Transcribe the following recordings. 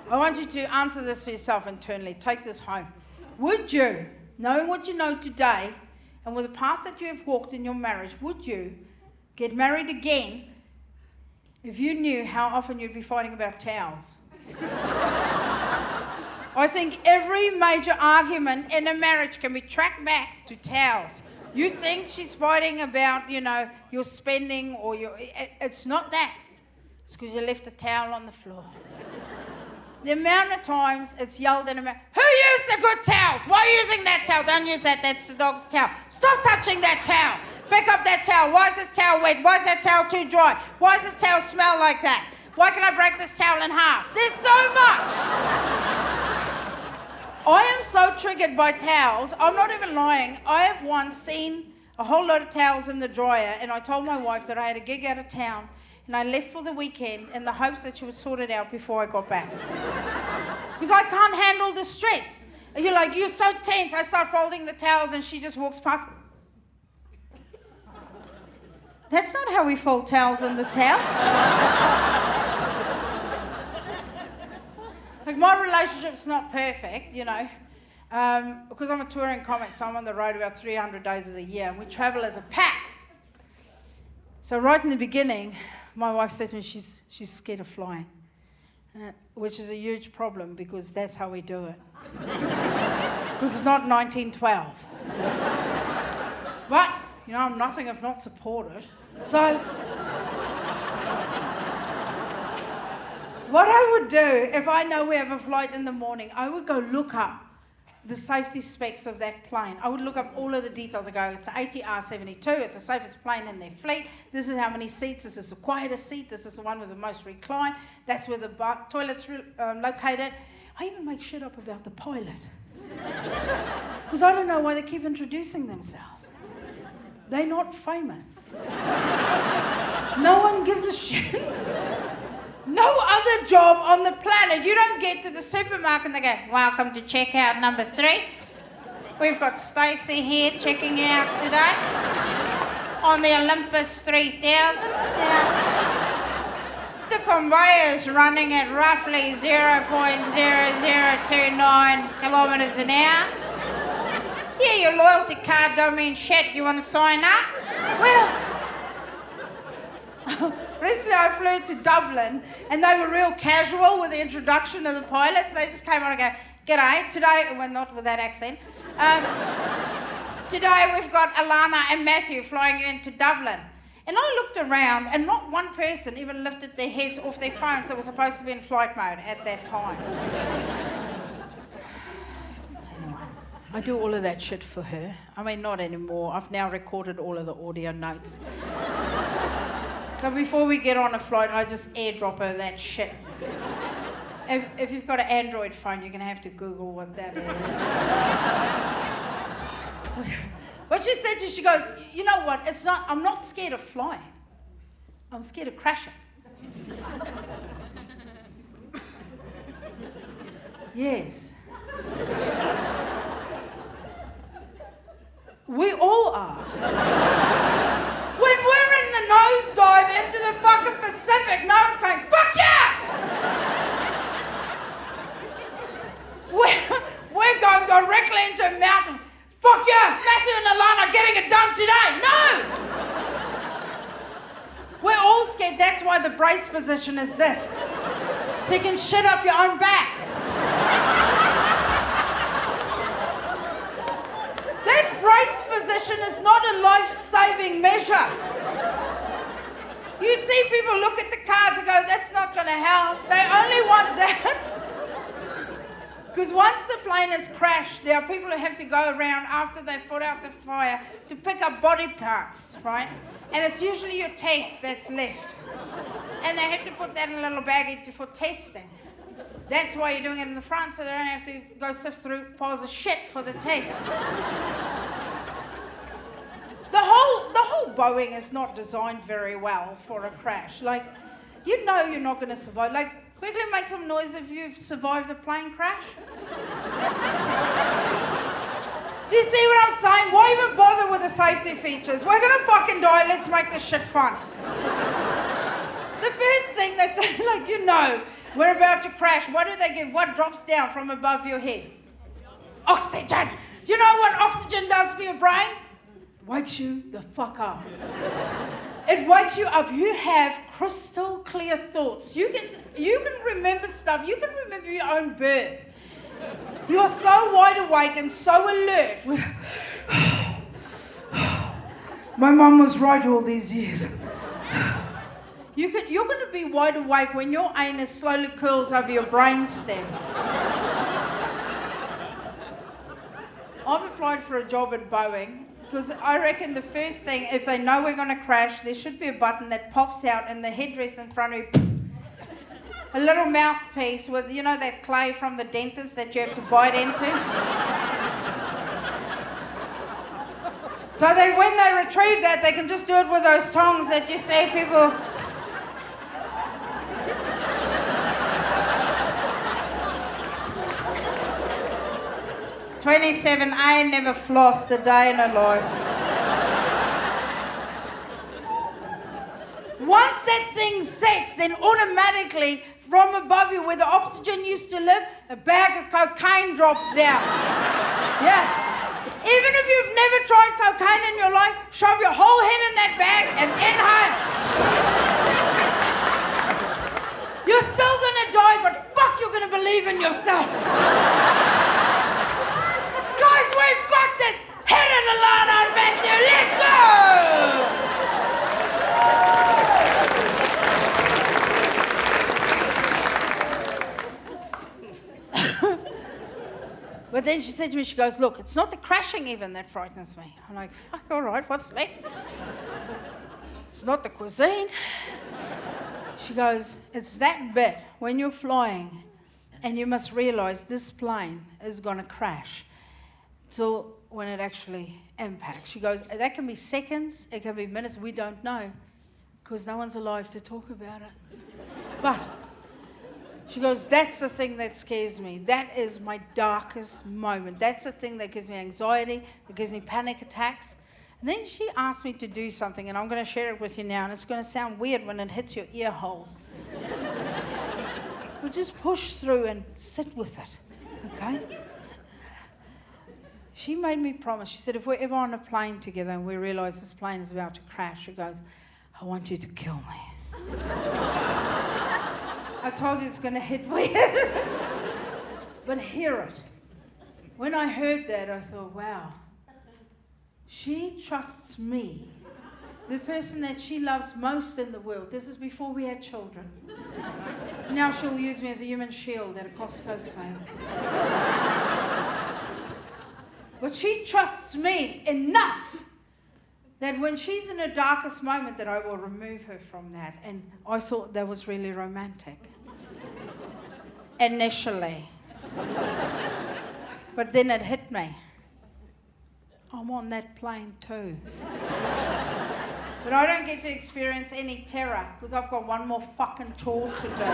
I want you to answer this for yourself internally. Take this home. Would you, knowing what you know today, and with the path that you have walked in your marriage, would you get married again if you knew how often you'd be fighting about towels? I think every major argument in a marriage can be tracked back to towels. You think she's fighting about, your spending or it's not that. It's because you left a towel on the floor. The amount of times it's yelled in a marriage, who used the good towels? Why are you using that towel? Don't use that, that's the dog's towel. Stop touching that towel. Pick up that towel. Why is this towel wet? Why is that towel too dry? Why does this towel smell like that? Why can I break this towel in half? There's so much. I am so triggered by towels. I'm not even lying. I have once seen a whole lot of towels in the dryer, and I told my wife that I had a gig out of town, and I left for the weekend in the hopes that she would sort it out before I got back. Because I can't handle the stress. And you're like, you're so tense. I start folding the towels, and she just walks past. That's not how we fold towels in this house. Like, my relationship's not perfect, because I'm a touring comic, so I'm on the road about 300 days of the year, and we travel as a pack. So right in the beginning, my wife said to me she's scared of flying, which is a huge problem because that's how we do it. Because it's not 1912. But, I'm nothing if not supportive. So what I would do, if I know we have a flight in the morning, I would go look up the safety specs of that plane. I would look up all of the details. I go, it's an ATR 72, it's the safest plane in their fleet, this is how many seats, this is the quietest seat, this is the one with the most recline, that's where the toilet's located. I even make shit up about the pilot. Because I don't know why they keep introducing themselves. They're not famous. No one gives a shit. No other job on the planet. You don't get to the supermarket and they go, welcome to checkout number 3. We've got Stacey here checking out today on the Olympus 3000. Now, the conveyor's running at roughly 0.0029 kilometres an hour. Yeah, your loyalty card don't mean shit. You want to sign up? Well, recently I flew to Dublin and they were real casual with the introduction of the pilots. They just came on and go, g'day, today, well, not with that accent. Today we've got Alana and Matthew flying you into Dublin. And I looked around and not one person even lifted their heads off their phones that were supposed to be in flight mode at that time. Anyway, I do all of that shit for her. I mean, not anymore. I've now recorded all of the audio notes. So before we get on a flight, I just airdrop her that shit. If you've got an Android phone, you're going to have to Google what that is. What she said to me, she goes, you know what, I'm not scared of flying. I'm scared of crashing. Yes. We all are. When we're in the nosedive into the fucking Pacific, no one's going, fuck yeah! We're going directly into a mountain. Fuck yeah! Matthew and Alana getting it done today. No! We're all scared. That's why the brace position is this. So you can shit up your own back. That brace position is not a life-saving measure. You see people look at the cards and go, that's not going to help. They only want that. Because once the plane has crashed, there are people who have to go around after they've put out the fire to pick up body parts, right? And it's usually your teeth that's left. And they have to put that in a little baggie for testing. That's why you're doing it in the front, so they don't have to go sift through piles of shit for the teeth. The whole Boeing is not designed very well for a crash. Like, you know you're not going to survive. Like, quickly make some noise if you've survived a plane crash. Do you see what I'm saying? Why even bother with the safety features? We're going to fucking die. Let's make this shit fun. The first thing they say, like, We're about to crash. What do they give? What drops down from above your head? Oxygen. You know what oxygen does for your brain? Wakes you the fuck up. It wakes you up. You have crystal clear thoughts. You can remember stuff. You can remember your own birth. You're so wide awake and so alert. My mum was right all these years. You're going to be wide awake when your anus slowly curls over your brainstem. I've applied for a job at Boeing because I reckon the first thing, if they know we're going to crash, there should be a button that pops out in the headdress in front of you. A little mouthpiece with, you know, that clay from the dentist that you have to bite into. So that when they retrieve that, they can just do it with those tongs that you see people... 27, I ain't never flossed a day in her life. Once that thing sets, then automatically from above you where the oxygen used to live, a bag of cocaine drops down. Yeah. Even if you've never tried cocaine in your life, shove your whole head in that bag and inhale. You're still gonna die, but fuck, you're gonna believe in yourself. Guys, we've got this! Head of the line on Matthew, let's go! But then she said to me, she goes, look, it's not the crashing even that frightens me. I'm like, fuck, all right, what's left? It's not the cuisine. She goes, it's that bit when you're flying and you must realize this plane is going to crash till when it actually impacts. She goes, that can be seconds, it can be minutes, we don't know because no one's alive to talk about it. But she goes, that's the thing that scares me. That is my darkest moment. That's the thing that gives me anxiety, that gives me panic attacks. And then she asked me to do something, and I'm going to share it with you now, and it's going to sound weird when it hits your ear holes. But just push through and sit with it, okay? She made me promise. She said, if we're ever on a plane together and we realise this plane is about to crash, she goes, I want you to kill me. I told you it's going to hit weird. But hear it. When I heard that, I thought, wow. She trusts me, the person that she loves most in the world. This is before we had children. Now she'll use me as a human shield at a Costco sale. But she trusts me enough that when she's in her darkest moment that I will remove her from that. And I thought that was really romantic. Initially. But then it hit me. I'm on that plane too. But I don't get to experience any terror because I've got one more fucking chore to do.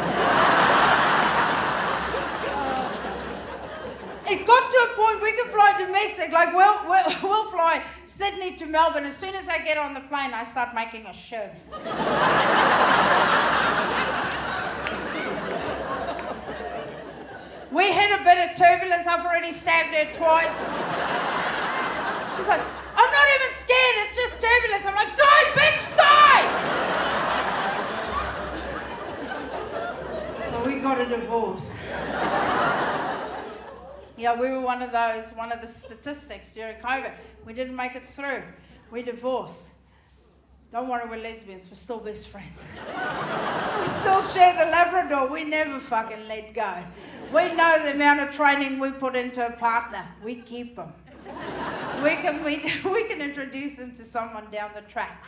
It got to a point we can fly domestic, like we'll fly Sydney to Melbourne. As soon as I get on the plane, I start making a shiv. We hit a bit of turbulence. I've already stabbed her twice. She's like, I'm not even scared, it's just turbulence. I'm like, die, bitch, die! So we got a divorce. Yeah, we were one of the statistics during COVID. We didn't make it through. We divorced. Don't worry, we're lesbians, we're still best friends. We still share the Labrador, we never fucking let go. We know the amount of training we put into a partner. We keep them. We can introduce them to someone down the track.